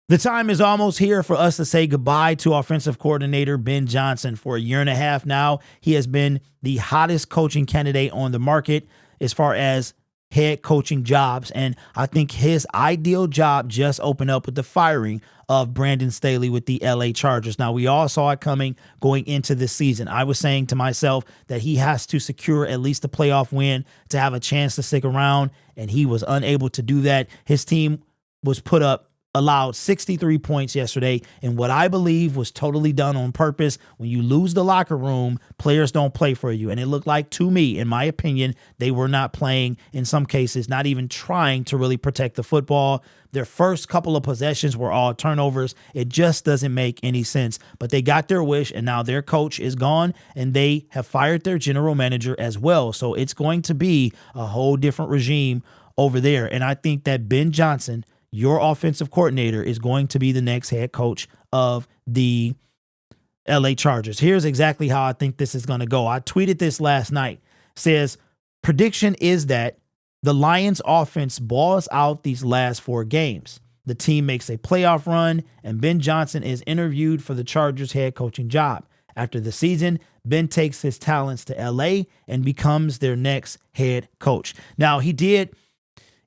The time is almost here for us to say goodbye to offensive coordinator Ben Johnson. For a year and a half now, he has been the hottest coaching candidate on the market as far as head coaching jobs. And I think his ideal job just opened up with the firing of Brandon Staley with the LA Chargers. Now, we all saw it coming going into this season. I was saying to myself that he has to secure at least a playoff win to have a chance to stick around, and he was unable to do that. His team was allowed 63 points yesterday in what I believe was totally done on purpose. When you lose the locker room, players don't play for you. And it looked like, to me, in my opinion, they were not playing, in some cases, not even trying to really protect the football. Their first couple of possessions were all turnovers. It just doesn't make any sense. But they got their wish, and now their coach is gone, and they have fired their general manager as well. So it's going to be a whole different regime over there. And I think that Ben Johnson, your offensive coordinator, is going to be the next head coach of the LA Chargers. Here's exactly how I think this is going to go. I tweeted this last night. Says, prediction is that the Lions offense balls out these last 4 games. The team makes a playoff run, and Ben Johnson is interviewed for the Chargers head coaching job. After the season, Ben takes his talents to LA and becomes their next head coach. Now, he did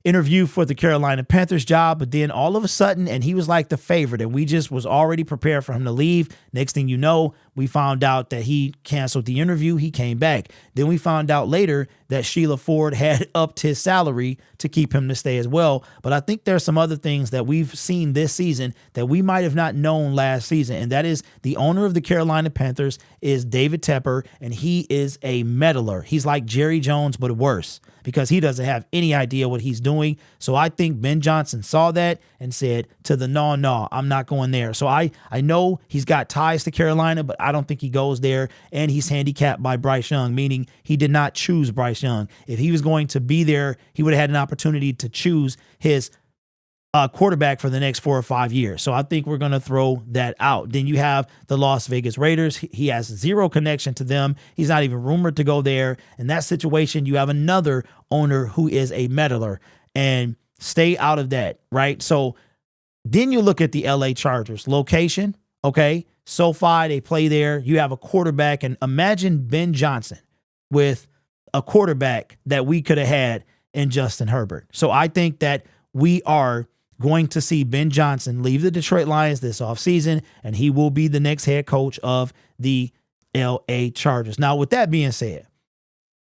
interview for the Carolina Panthers job, but then all of a sudden, and he was like the favorite, and we just was already prepared for him to leave. Next thing you know, we found out that he canceled the interview. He came back. Then we found out later that Sheila Ford had upped his salary to keep him to stay as well. But I think there's some other things that we've seen this season that we might have not known last season, and that is the owner of the Carolina Panthers is David Tepper, and he is a meddler. He's like Jerry Jones, but worse, because he doesn't have any idea what he's doing. So I think Ben Johnson saw that and said to the no, I'm not going there. So I know he's got ties to Carolina, but I don't think he goes there. And he's handicapped by Bryce Young, meaning he did not choose Bryce Young. If he was going to be there, he would have had an opportunity to choose his quarterback for the next 4 or 5 years. So I think we're going to throw that out. Then you have the Las Vegas Raiders. He has zero connection to them. He's not even rumored to go there. In that situation, you have another owner who is a meddler, and stay out of that, right? So then you look at the LA Chargers location. Okay. SoFi, they play there. You have a quarterback, and imagine Ben Johnson with a quarterback that we could have had in Justin Herbert. So I think that we are going to see Ben Johnson leave the Detroit Lions this offseason, and he will be the next head coach of the LA Chargers. Now, with that being said,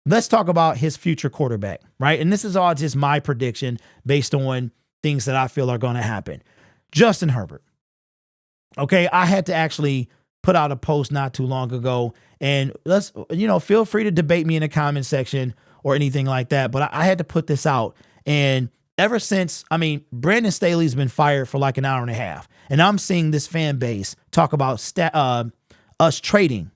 let's talk about his future quarterback, right? And this is all just my prediction based on things that I feel are going to happen. Justin Herbert. Okay, I had to actually put out a post not too long ago, and let's, feel free to debate me in the comment section or anything like that, but I had to put this out. And ever since, Brandon Staley's been fired for like an hour and a half, and I'm seeing this fan base talk about us trading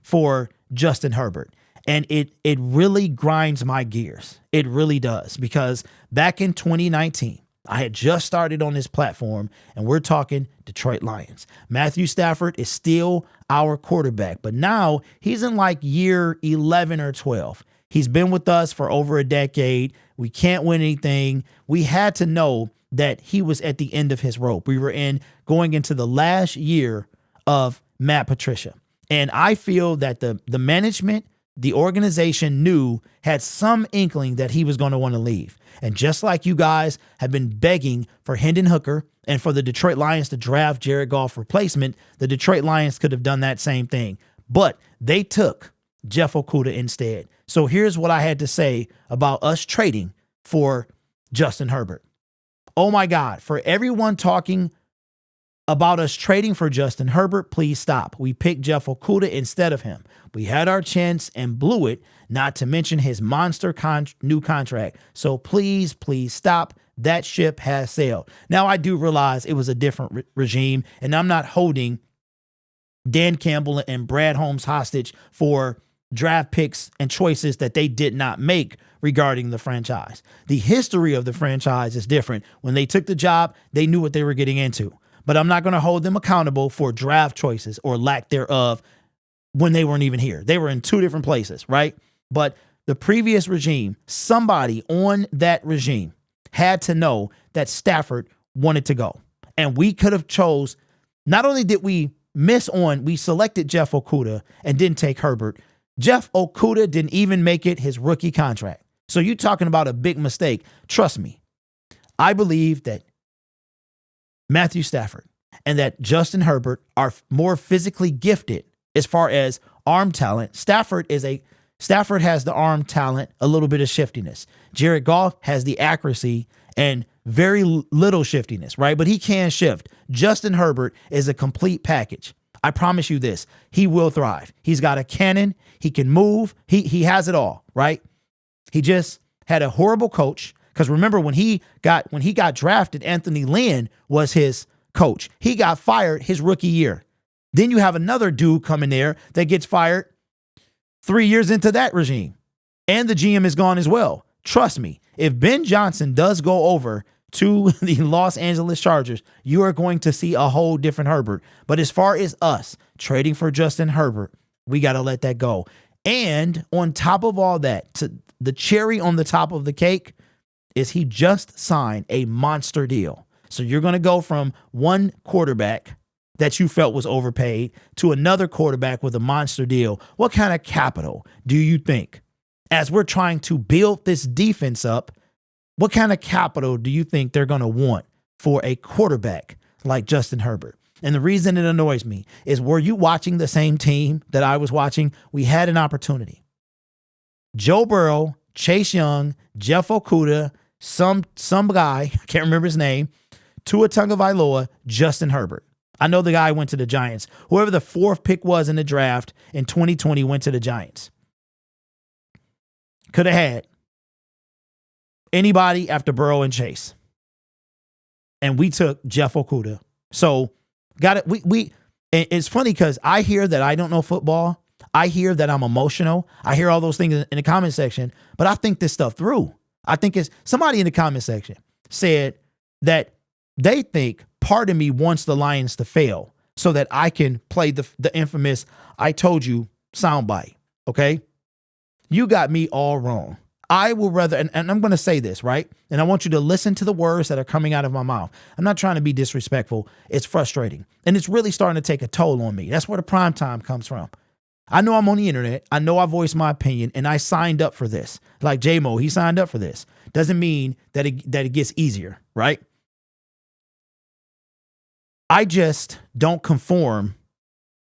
for Justin Herbert. And it really grinds my gears. It really does, because back in 2019, I had just started on this platform, and we're talking Detroit Lions. Matthew Stafford is still our quarterback, but now he's in like year 11 or 12. He's been with us for over a decade. We can't win anything. We had to know that he was at the end of his rope. We were going into the last year of Matt Patricia. And I feel that the management, the organization had some inkling that he was going to want to leave. And just like you guys have been begging for Hendon Hooker and for the Detroit Lions to draft Jared Goff replacement, the Detroit Lions could have done that same thing. But they took Jeff Okudah instead. So here's what I had to say about us trading for Justin Herbert. Oh my God, for everyone talking about us trading for Justin Herbert, please stop. We picked Jeff Okudah instead of him. We had our chance and blew it, not to mention his monster new contract. So please stop. That ship has sailed. Now, I do realize it was a different regime, and I'm not holding Dan Campbell and Brad Holmes hostage for draft picks and choices that they did not make regarding the franchise. The history of the franchise is different. When they took the job, they knew what they were getting into. But I'm not going to hold them accountable for draft choices or lack thereof when they weren't even here. They were in 2 different places, right? But the previous regime, somebody on that regime had to know that Stafford wanted to go. And we could have chose, not only did we we selected Jeff Okudah and didn't take Herbert. Jeff Okudah didn't even make it his rookie contract. So you're talking about a big mistake. Trust me, I believe that Matthew Stafford and that Justin Herbert are more physically gifted as far as arm talent. Stafford has the arm talent, a little bit of shiftiness. Jared Goff has the accuracy and very little shiftiness, right? But he can shift. Justin Herbert is a complete package. I promise you this, he will thrive. He's got a cannon. He can move. He has it all, right? He just had a horrible coach. Because remember, when he got drafted, Anthony Lynn was his coach. He got fired his rookie year. Then you have another dude coming there that gets fired 3 years into that regime. And the GM is gone as well. Trust me, if Ben Johnson does go over to the Los Angeles Chargers, you are going to see a whole different Herbert. But as far as us trading for Justin Herbert, we got to let that go. And on top of all that, the cherry on the top of the cake is he just signed a monster deal. So you're going to go from one quarterback that you felt was overpaid to another quarterback with a monster deal. What kind of capital do you think, as we're trying to build this defense up, what kind of capital do you think they're going to want for a quarterback like Justin Herbert? And the reason it annoys me is, were you watching the same team that I was watching? We had an opportunity. Joe Burrow, Chase Young, Jeff Okudah, some guy, I can't remember his name, Tua Tagovailoa, Justin Herbert. I know the guy went to the Giants. Whoever the fourth pick was in the draft in 2020 went to the Giants. Could have had anybody after Burrow and Chase. And we took Jeff Okudah. So got it. It's funny because I hear that I don't know football. I hear that I'm emotional. I hear all those things in the comment section, but I think this stuff through. I think it's somebody in the comment section said that they think part of me wants the Lions to fail so that I can play the infamous "I told you" soundbite. Okay. You got me all wrong. I will rather, and I'm going to say this, right? And I want you to listen to the words that are coming out of my mouth. I'm not trying to be disrespectful. It's frustrating. And it's really starting to take a toll on me. That's where the prime time comes from. I know I'm on the internet. I know I voiced my opinion and I signed up for this. Like J-Mo, he signed up for this. Doesn't mean that it gets easier, right? I just don't conform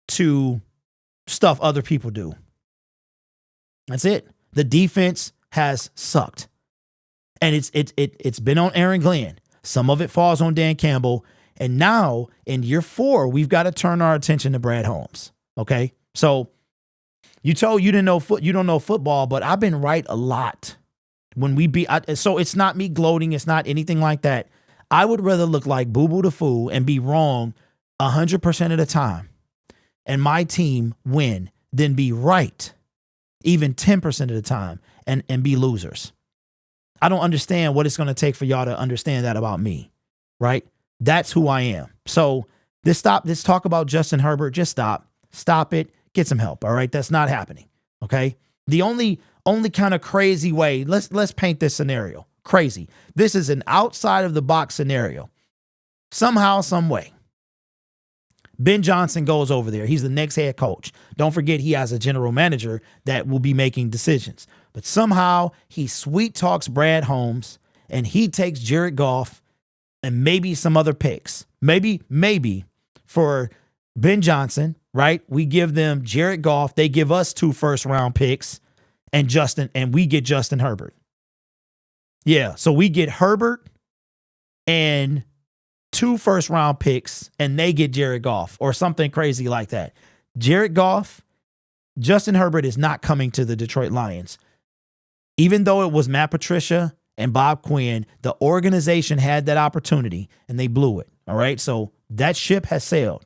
to stuff other people do. That's it. The defense has sucked. And it's been on Aaron Glenn. Some of it falls on Dan Campbell. And now in year 4, we've got to turn our attention to Brad Holmes. Okay? So you don't know football, but I've been right a lot. So it's not me gloating, it's not anything like that. I would rather look like Boo Boo the Fool and be wrong 100% of the time and my team win than be right even 10% of the time and be losers. I don't understand what it's going to take for y'all to understand that about me, right? That's who I am. So this talk about Justin Herbert, just stop it, get some help. All right. That's not happening. Okay. The only kind of crazy way, let's paint this scenario. Crazy. This is an outside of the box scenario. Somehow, some way, Ben Johnson goes over there. He's the next head coach. Don't forget, he has a general manager that will be making decisions. But somehow he sweet talks Brad Holmes and he takes Jared Goff and maybe some other picks. Maybe for Ben Johnson, right? We give them Jared Goff. They give us 2 first-round picks and we get Justin Herbert. Yeah, so we get Herbert and 2 first-round picks, and they get Jared Goff or something crazy like that. Jared Goff, Justin Herbert is not coming to the Detroit Lions. Even though it was Matt Patricia and Bob Quinn, the organization had that opportunity, and they blew it, all right? So that ship has sailed.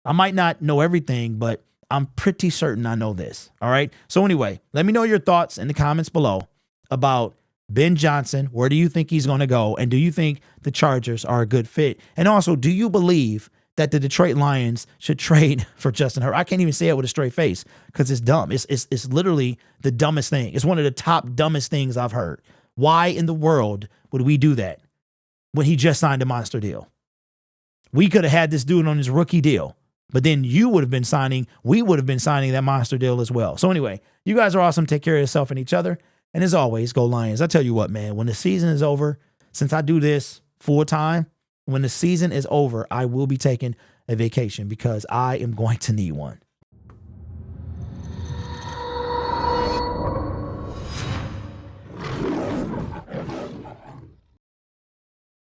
I might not know everything, but I'm pretty certain I know this, all right? So anyway, let me know your thoughts in the comments below about Ben Johnson. Where do you think he's going to go? And do you think the Chargers are a good fit? And also, do you believe that the Detroit Lions should trade for Justin Herbert? I can't even say it with a straight face because it's dumb. It's literally the dumbest thing. It's one of the top dumbest things I've heard. Why in the world would we do that when he just signed a monster deal? We could have had this dude on his rookie deal, but then we would have been signing that monster deal as well. So anyway, you guys are awesome. Take care of yourself and each other. And as always, go Lions. I tell you what, man, when the season is over, since I do this full time, when the season is over, I will be taking a vacation because I am going to need one.